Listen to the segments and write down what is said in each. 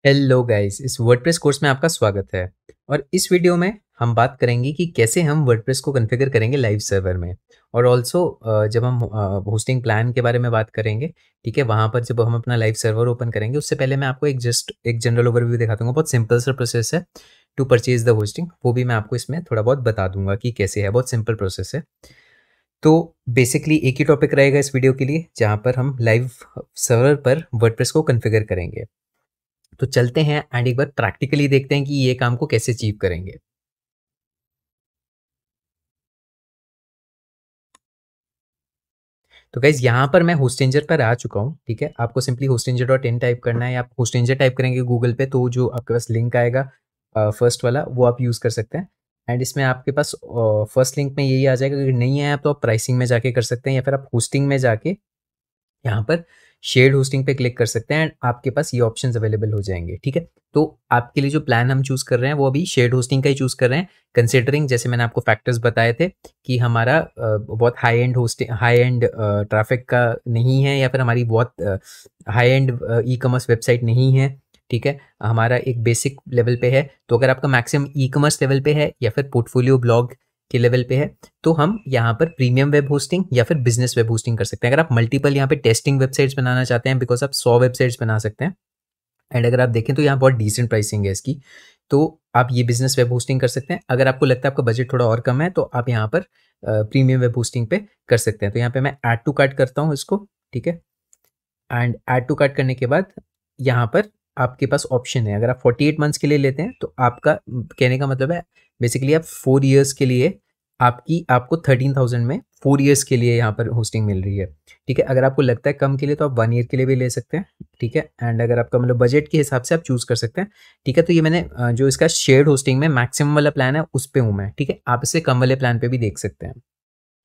Hello guys, इस WordPress course में आपका स्वागत है। और इस वीडियो में हम बात करेंगे कि कैसे हम वर्डप्रेस को कॉन्फ़िगर करेंगे लाइव सर्वर में। और ऑल्सो जब हम होस्टिंग प्लान के बारे में बात करेंगे, ठीक है, वहाँ पर जब हम अपना लाइव सर्वर ओपन करेंगे उससे पहले मैं आपको एक जनरल ओवरव्यू दिखा दूंगा। बहुत सिंपल सा प्रोसेस है टू परचेज द होस्टिंग, वो भी मैं आपको इसमें थोड़ा बहुत बता दूंगा कि कैसे है। बहुत सिंपल प्रोसेस है। तो बेसिकली एक ही टॉपिक रहेगा इस वीडियो के लिए, जहाँ पर हम लाइव सर्वर पर वर्डप्रेस को कॉन्फ़िगर करेंगे। तो चलते हैं एंड एक बार प्रैक्टिकली देखते हैं कि ये काम को कैसे अचीव करेंगे। तो गाइज यहाँ पर मैं होस्टेंजर पर आ चुका हूँ। ठीक है, आपको सिंपली hostinger.in टाइप करना है, या आप होस्टेंजर टाइप करेंगे गूगल पे तो जो आपके पास लिंक आएगा फर्स्ट वाला वो आप यूज़ कर सकते हैं। एंड इसमें आपके पास फर्स्ट लिंक में यही आ जाएगा। अगर नहीं आया तो आप प्राइसिंग में जाके कर सकते हैं, या फिर आप होस्टिंग में जाके यहाँ पर शेयर्ड होस्टिंग पे क्लिक कर सकते हैं एंड आपके पास ये ऑप्शंस अवेलेबल हो जाएंगे। ठीक है, तो आपके लिए जो प्लान हम चूज़ कर रहे हैं वो अभी शेयर्ड होस्टिंग का ही चूज़ कर रहे हैं, कंसिडरिंग जैसे मैंने आपको फैक्टर्स बताए थे कि हमारा बहुत हाई एंड ट्रैफिक का नहीं है, या फिर हमारी बहुत high and e commerce website नहीं है। ठीक है, हमारा एक बेसिक लेवल पे है। तो अगर आपका मैक्सिमम ई कॉमर्स लेवल पे है या फिर पोर्टफोलियो ब्लॉग के लेवल पे है तो हम यहाँ पर प्रीमियम वेब होस्टिंग या फिर बिजनेस वेब होस्टिंग कर सकते हैं। अगर आप मल्टीपल यहाँ पे टेस्टिंग वेबसाइट्स बनाना चाहते हैं, बिकॉज आप 100 वेबसाइट्स बना सकते हैं। एंड अगर आप देखें तो यहाँ बहुत डिसेंट प्राइसिंग है इसकी, तो आप ये बिजनेस वेब होस्टिंग कर सकते हैं। अगर आपको लगता है आपका बजट थोड़ा और कम है तो आप यहाँ पर प्रीमियम वेब होस्टिंग पे कर सकते हैं। तो यहाँ पे मैं ऐड टू कार्ट करता हूँ इसको। ठीक है, एंड ऐड टू कार्ट करने के बाद यहाँ पर आपके पास ऑप्शन है। अगर आप 48 मंथ्स के लिए लेते हैं तो आपका कहने का मतलब है बेसिकली आप 4 ईयर्स के लिए आपको 13,000 में 4 ईयर्स के लिए यहाँ पर होस्टिंग मिल रही है। ठीक है, अगर आपको लगता है कम के लिए तो आप 1 ईयर के लिए भी ले सकते हैं। ठीक है, एंड अगर आपका मतलब बजट के हिसाब से आप चूज़ कर सकते हैं। ठीक है, तो ये मैंने जो इसका शेयर्ड होस्टिंग में मैक्सिमम वाला प्लान है उस पे हूँ मैं। ठीक है, आप इससे कम वाले प्लान पे भी देख सकते हैं।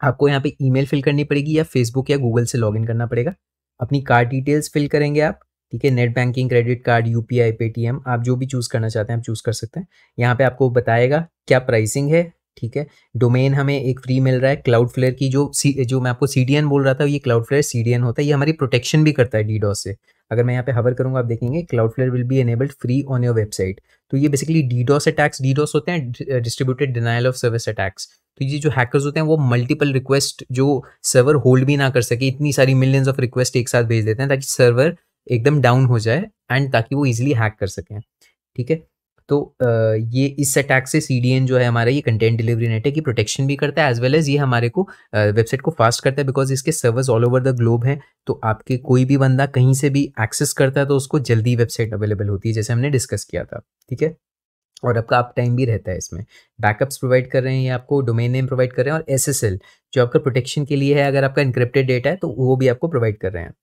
आपको यहाँ पे ईमेल फिल करनी पड़ेगी या फेसबुक या गूगल से लॉगिन करना पड़ेगा। अपनी कार्ड डिटेल्स फिल करेंगे आप। ठीक है, net banking, credit card, UPI, Paytm, आप जो भी चूज़ करना चाहते हैं आप चूज़ कर सकते हैं। यहाँ पे आपको बताएगा क्या प्राइसिंग है। ठीक है, डोमेन हमें एक फ्री मिल रहा है क्लाउडफ्लेयर की, जो मैं आपको सीडीएन बोल रहा था, ये क्लाउडफ्लेयर सीडीएन होता है। ये हमारी प्रोटेक्शन भी करता है डीडॉस से। अगर मैं यहाँ पे हवर करूँगा आप देखेंगे Cloudflare will be enabled free on your website. तो ये बेसिकली डीडॉस अटैक्स, डीडॉस होते हैं distributed denial of service attacks. तो ये जो हैकर्स होते हैं वो मल्टीपल रिक्वेस्ट जो सर्वर होल्ड भी ना कर सके, इतनी सारी मिलियंस ऑफ रिक्वेस्ट एक साथ भेज देते हैं ताकि सर्वर एकदम डाउन हो जाए एंड ताकि वो इजीली हैक कर सकें। ठीक है, तो ये इस अटैक से सीडीएन जो है हमारा, ये कंटेंट डिलीवरी नेटवर्क की प्रोटेक्शन भी करता है, एज वेल एज ये हमारे को वेबसाइट को फास्ट करता है, बिकॉज इसके servers all over the globe हैं। तो आपके कोई भी बंदा कहीं से भी एक्सेस करता है तो उसको जल्दी वेबसाइट अवेलेबल होती है, जैसे हमने डिस्कस किया था। ठीक है, और आपका अप टाइम भी रहता है इसमें। बैकअप्स प्रोवाइड कर रहे हैं, ये आपको डोमेन नेम प्रोवाइड कर रहे हैं, और एसएसएल जो आपका प्रोटेक्शन के लिए है, अगर आपका इनक्रिप्टेड डेटा है तो वो भी आपको प्रोवाइड कर रहे हैं।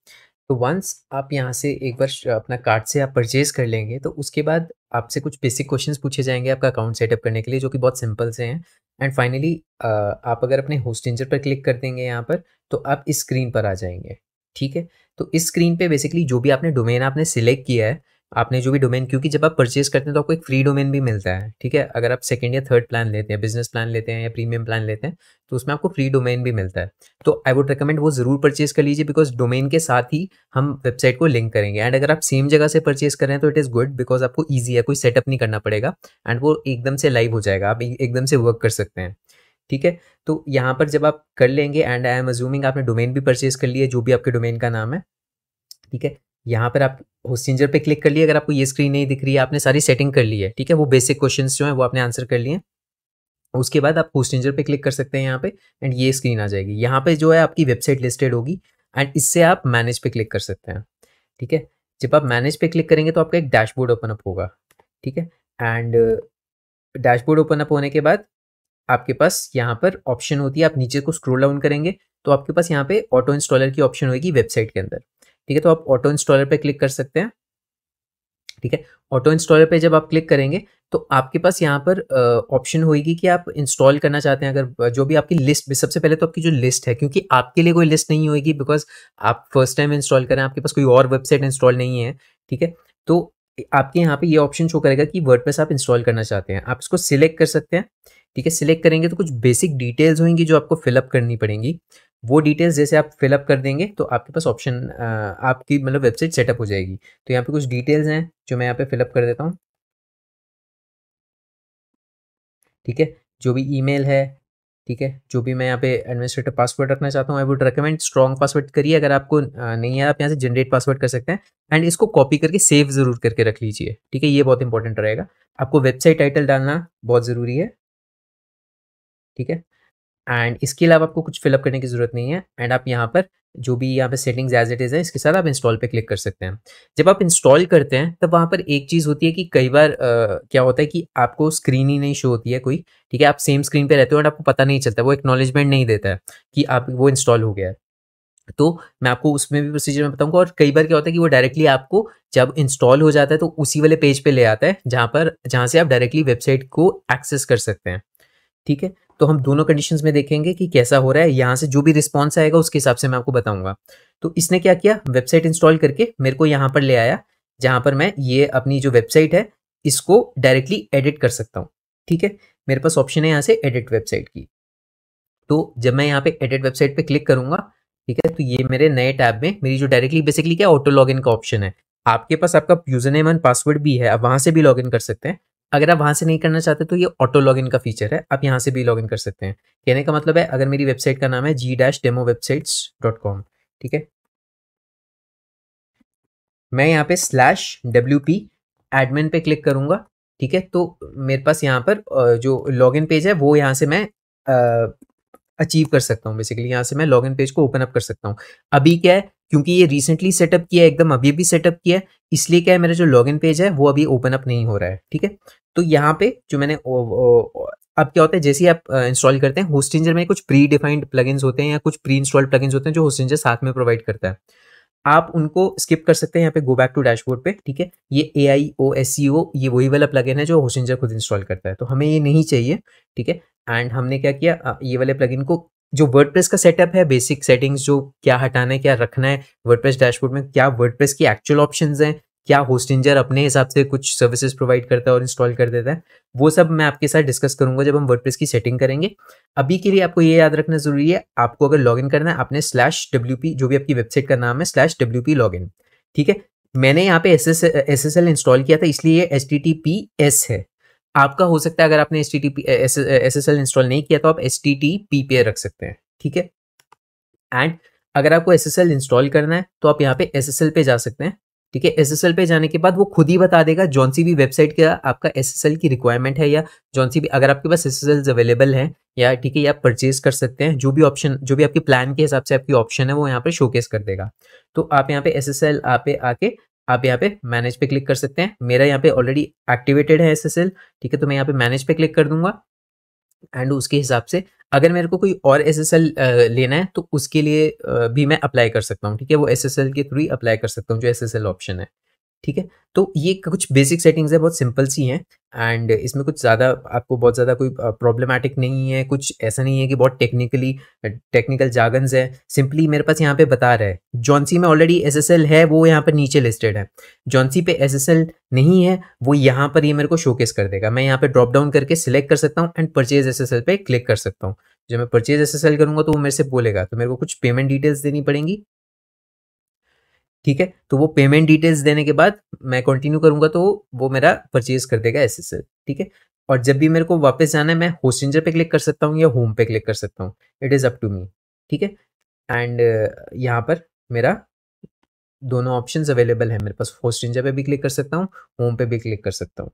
तो वंस आप यहाँ से एक बार अपना कार्ट से आप परचेज कर लेंगे तो उसके बाद आपसे कुछ बेसिक क्वेश्चंस पूछे जाएंगे आपका अकाउंट सेटअप करने के लिए, जो कि बहुत सिंपल से हैं। एंड फाइनली आप अगर अपने होस्टिंजर पर क्लिक कर देंगे यहाँ पर तो आप इस स्क्रीन पर आ जाएंगे। ठीक है, तो इस स्क्रीन पे बेसिकली जो भी आपने डोमेन आपने सिलेक्ट किया है, आपने जो भी डोमेन, क्योंकि जब आप परचेज करते हैं तो आपको एक फ्री डोमेन भी मिलता है। ठीक है, अगर आप सेकंड या थर्ड प्लान लेते हैं, बिजनेस प्लान लेते हैं या प्रीमियम प्लान लेते हैं, तो उसमें आपको फ्री डोमेन भी मिलता है। तो आई वुड रिकमेंड वो ज़रूर परचेज कर लीजिए, बिकॉज डोमेन के साथ ही हम वेबसाइट को लिंक करेंगे। एंड अगर आप सेम जगह से परचेज कर रहे हैं तो इट इज़ गुड, बिकॉज आपको ईजी है, कोई सेटअप नहीं करना पड़ेगा एंड वो एकदम से लाइव हो जाएगा, आप एकदम से वर्क कर सकते हैं। ठीक है, तो यहाँ पर जब आप कर लेंगे, एंड आई एम अज्यूमिंग आपने डोमेन भी परचेज कर लिया जो भी आपके डोमेन का नाम है। ठीक है, यहाँ पर आप होस्टिंजर पे क्लिक कर लिए। अगर आपको ये स्क्रीन नहीं दिख रही है, आपने सारी सेटिंग कर ली है। ठीक है, वो बेसिक क्वेश्चंस जो हैं वो आपने आंसर कर लिए। उसके बाद आप होस्टिंजर पे क्लिक कर सकते हैं यहाँ पे, एंड ये स्क्रीन आ जाएगी। यहाँ पे जो है आपकी वेबसाइट लिस्टेड होगी एंड इससे आप मैनेज पे क्लिक कर सकते हैं। ठीक है, जब आप मैनेज पे क्लिक करेंगे तो आपका एक डैशबोर्ड ओपन अप होगा। ठीक है, एंड डैशबोर्ड ओपन अप होने के बाद आपके पास यहाँ पर ऑप्शन होती है, आप नीचे को स्क्रॉल डाउन करेंगे तो आपके पास यहाँ पे ऑटो इंस्टॉलर की ऑप्शन होगी वेबसाइट के अंदर। ठीक है, तो आप ऑटो इंस्टॉलर पे क्लिक कर सकते हैं। ठीक है, ऑटो इंस्टॉलर पे जब आप क्लिक करेंगे तो आपके पास यहाँ पर ऑप्शन होगी कि आप इंस्टॉल करना चाहते हैं। अगर जो भी आपकी लिस्ट, सबसे पहले तो आपकी जो लिस्ट है, क्योंकि आपके लिए कोई लिस्ट नहीं होगी, बिकॉज आप फर्स्ट टाइम इंस्टॉल करें, आपके पास कोई और वेबसाइट इंस्टॉल नहीं है। ठीक है, तो आपके यहाँ पे ये ऑप्शन शो करेगा कि वर्डप्रेस आप इंस्टॉल करना चाहते हैं, आप इसको सिलेक्ट कर सकते हैं। ठीक है, सिलेक्ट करेंगे तो कुछ बेसिक डिटेल्स होंगी जो आपको फिलअप करनी पड़ेंगी। वो डिटेल्स जैसे आप फिलअप कर देंगे तो आपके पास ऑप्शन आपकी मतलब वेबसाइट सेटअप हो जाएगी। तो यहाँ पे कुछ डिटेल्स हैं जो मैं यहाँ पे फिलअप कर देता हूँ, ठीक है। जो भी ईमेल है, ठीक है, जो भी मैं यहाँ पे एडमिनिस्ट्रेटर पासवर्ड रखना चाहता हूँ, I would recommend strong password करिए। अगर आपको नहीं है, आप यहाँ से जनरेट पासवर्ड कर सकते हैं। एंड इसको कॉपी करके सेव ज़रूर करके रख लीजिए, ठीक है, ये बहुत इंपॉर्टेंट रहेगा। आपको वेबसाइट टाइटल डालना बहुत ज़रूरी है, ठीक है। एंड इसके अलावा आपको कुछ फिलअप करने की ज़रूरत नहीं है। एंड आप यहाँ पर जो भी यहाँ पे सेटिंग्स एज इट इज़ है, इसके साथ आप इंस्टॉल पे क्लिक कर सकते हैं। जब आप इंस्टॉल करते हैं तब वहाँ पर एक चीज़ होती है कि कई बार क्या होता है कि आपको स्क्रीन ही नहीं शो होती है कोई, ठीक है। आप सेम स्क्रीन पे रहते हो और आपको पता नहीं चलता, वो एक्नॉलेजमेंट नहीं देता है कि आप वो इंस्टॉल हो गया है। तो मैं आपको उसमें भी प्रोसीजर में बताऊंगा। और कई बार क्या होता है कि वो डायरेक्टली आपको जब इंस्टॉल हो जाता है तो उसी वाले पेज पे ले आता है जहाँ से आप डायरेक्टली वेबसाइट को एक्सेस कर सकते हैं, ठीक है। तो हम दोनों कंडीशंस में देखेंगे कि कैसा हो रहा है। यहाँ से जो भी रिस्पॉन्स आएगा उसके हिसाब से मैं आपको बताऊंगा। तो इसने क्या किया, वेबसाइट इंस्टॉल करके मेरे को यहाँ पर ले आया, जहाँ पर मैं ये अपनी जो वेबसाइट है इसको डायरेक्टली एडिट कर सकता हूँ, ठीक है। मेरे पास ऑप्शन है यहाँ से एडिट वेबसाइट की। तो जब मैं यहाँ पे एडिट वेबसाइट पे क्लिक करूंगा, ठीक है, तो ये मेरे नए टैब में मेरी जो डायरेक्टली बेसिकली क्या ऑटो लॉगिन का ऑप्शन है। आपके पास आपका यूजर नेम एंड पासवर्ड भी है, आप वहां से भी लॉगिन कर सकते हैं। अगर आप वहां से नहीं करना चाहते तो ये ऑटो लॉगिन का फीचर है, आप यहाँ से भी लॉगिन कर सकते हैं। कहने का मतलब है, अगर मेरी वेबसाइट का नाम है g-demowebsites.com, ठीक है, मैं यहाँ पे /wp एडमिन पे क्लिक करूंगा, ठीक है। तो मेरे पास यहाँ पर जो लॉगिन पेज है वो यहाँ से मैं अचीव कर सकता हूँ। बेसिकली यहाँ से मैं लॉगिन पेज को ओपन अप कर सकता हूँ। अभी क्या है, क्योंकि ये रिसेंटली सेटअप किया है, एकदम अभी अभी सेटअप किया है, इसलिए क्या है, मेरा जो लॉगिन पेज है वो अभी ओपन अप नहीं हो रहा है, ठीक है। तो यहाँ पे जो मैंने अब क्या होता है, जैसे ही आप इंस्टॉल करते हैं, होस्टिंजर में कुछ प्री डिफाइंड प्लगइन्स होते हैं या कुछ प्री इंस्टॉल्ड प्लगइन्स होते हैं जो होस्टिंजर साथ में प्रोवाइड करता है। आप उनको स्किप कर सकते हैं यहाँ पे, गो बैक टू डैशबोर्ड पे, ठीक है। ये AIOSEO ये वही वाला प्लगइन है जो होस्टिंजर खुद इंस्टॉल करता है, तो हमें ये नहीं चाहिए, ठीक है। एंड हमने क्या किया, ये वाले प्लगइन को, जो वर्डप्रेस का सेटअप है, बेसिक सेटिंग्स जो क्या हटाना है क्या रखना है वर्डप्रेस डैशबोर्ड में, क्या वर्डप्रेस की एक्चुअल ऑप्शंस हैं, क्या होस्टिंजर अपने हिसाब से कुछ सर्विसेज प्रोवाइड करता है और इंस्टॉल कर देता है, वो सब मैं आपके साथ डिस्कस करूंगा जब हम वर्डप्रेस की सेटिंग करेंगे। अभी के लिए आपको ये याद रखना जरूरी है, आपको अगर लॉगिन करना है आपने /wp जो भी आपकी वेबसाइट का नाम है /wp लॉगिन, ठीक है। मैंने यहाँ पे SSL इंस्टॉल किया था इसलिए ये HTTPS है। आपका हो सकता है अगर आपने SSL इंस्टॉल नहीं किया तो आप HTTP पे रख सकते हैं, ठीक है। एंड अगर आपको SSL इंस्टॉल करना है तो आप यहाँ पे SSL पे जा सकते हैं, ठीक है। SSL पे जाने के बाद वो खुद ही बता देगा जौन सी भी वेबसाइट का आपका SSL की रिक्वायरमेंट है, या जौन सी भी अगर आपके पास SSL अवेलेबल है, या ठीक है, या आप परचेज कर सकते हैं। जो भी ऑप्शन, जो भी आपके प्लान के हिसाब से आपकी ऑप्शन है वो यहाँ पे शोकेस कर देगा। तो आप यहाँ पे SSL आप पे आके आप यहाँ पे मैनेज पे क्लिक कर सकते हैं। मेरा यहाँ पे ऑलरेडी एक्टिवेटेड है SSL, ठीक है, तो मैं यहाँ पे मैनेज पे क्लिक कर दूंगा। एंड उसके हिसाब से अगर मेरे को कोई और SSL लेना है तो उसके लिए भी मैं अप्लाई कर सकता हूँ, ठीक है। वो SSL के थ्रू ही अप्लाई कर सकता हूँ जो SSL ऑप्शन है, ठीक है। तो ये कुछ बेसिक सेटिंग्स है, बहुत सिंपल सी हैं। एंड इसमें कुछ ज़्यादा आपको बहुत ज़्यादा कोई प्रॉब्लमैटिक नहीं है, कुछ ऐसा नहीं है कि बहुत टेक्निकल जार्गन्स है। सिंपली मेरे पास यहाँ पे बता रहा है जौन सी में ऑलरेडी SSL है वो यहाँ पर नीचे लिस्टेड है, जौन सी पे SSL नहीं है वो यहाँ पर ये मेरे को शोकेस कर देगा। मैं यहाँ पे ड्रॉप डाउन करके सिलेक्ट कर सकता हूँ एंड परचेज SSL पे क्लिक कर सकता हूँ। जब मैं परचेज SSL करूँगा तो वो मेरे से बोलेगा, तो मेरे को कुछ पेमेंट डिटेल्स देनी पड़ेंगी, ठीक है। तो वो पेमेंट डिटेल्स देने के बाद मैं कंटिन्यू करूंगा तो वो मेरा परचेज कर देगा SSL, ठीक है। और जब भी मेरे को वापस जाना है मैं होस्टिंजर पे क्लिक कर सकता हूँ या होम पे क्लिक कर सकता हूँ, it is up to me, ठीक है। एंड यहाँ पर मेरा दोनों ऑप्शंस अवेलेबल है, मेरे पास होस्टिंजर पे भी क्लिक कर सकता हूँ, होम पे भी क्लिक कर सकता हूँ,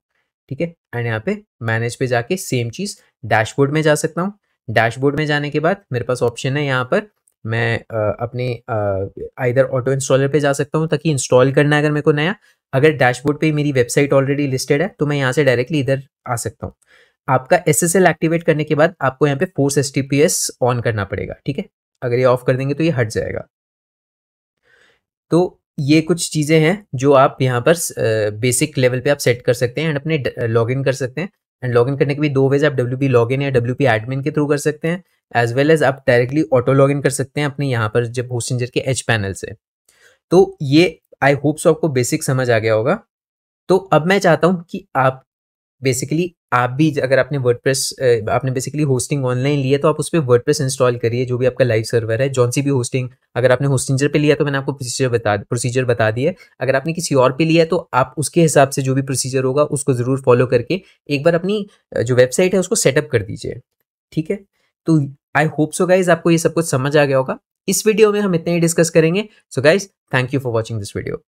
ठीक है। एंड यहाँ पे मैनेज पे जाके सेम चीज़ डैशबोर्ड में जा सकता हूँ। डैशबोर्ड में जाने के बाद मेरे पास ऑप्शन है यहाँ पर, मैं अपने आइदर ऑटो इंस्टॉलर पे जा सकता हूँ ताकि इंस्टॉल करना है अगर मेरे को नया। अगर डैशबोर्ड पे मेरी वेबसाइट ऑलरेडी लिस्टेड है तो मैं यहाँ से डायरेक्टली इधर आ सकता हूँ। आपका SSL एक्टिवेट करने के बाद आपको यहाँ पे फोर्स HTTPS ऑन करना पड़ेगा, ठीक है। अगर ये ऑफ कर देंगे तो ये हट जाएगा। तो ये कुछ चीज़ें हैं जो आप यहाँ पर बेसिक लेवल पे आप सेट कर सकते हैं एंड अपने लॉगिन कर सकते हैं। एंड लॉगिन करने के भी दो वेज, आप WP लॉगिन या WP एडमिन के थ्रू कर सकते हैं, एज वेल एज आप डायरेक्टली ऑटो लॉगिन कर सकते हैं अपने यहाँ पर जब होस्टिंजर के एज पैनल से। तो ये आई होप सो आपको बेसिक समझ आ गया होगा। तो अब मैं चाहता हूँ कि आप बेसिकली आप भी अगर आपने वर्डप्रेस आपने बेसिकली होस्टिंग ऑनलाइन ली है तो आप उस पे वर्डप्रेस इंस्टॉल करिए, जो भी आपका लाइव सर्वर है, जौन सी भी होस्टिंग। अगर आपने होस्टिंजर पे लिया तो मैंने आपको प्रोसीजर बता दिया है। अगर आपने किसी और पे लिया है तो आप उसके हिसाब से जो भी प्रोसीजर होगा उसको ज़रूर फॉलो करके एक बार अपनी जो वेबसाइट है उसको सेटअप कर दीजिए, ठीक है? तो आई होप सो गाइज़ आपको ये सब कुछ समझ आ गया होगा। इस वीडियो में हम इतना ही डिस्कस करेंगे। So guys, thank you for watching this video.